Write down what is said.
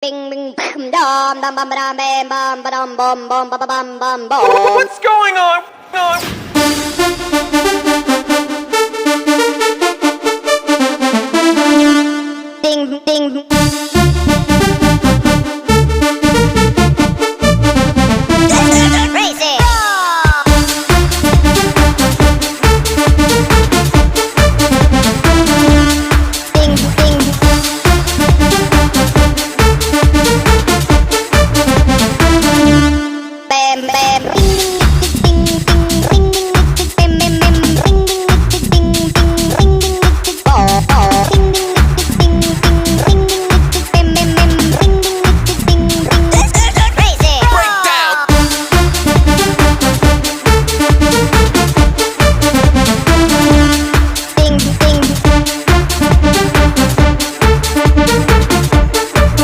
Bing bing bam dum bum bum bam bam bum bum bum bum bum bum bum bum. What's going on? Ding ding.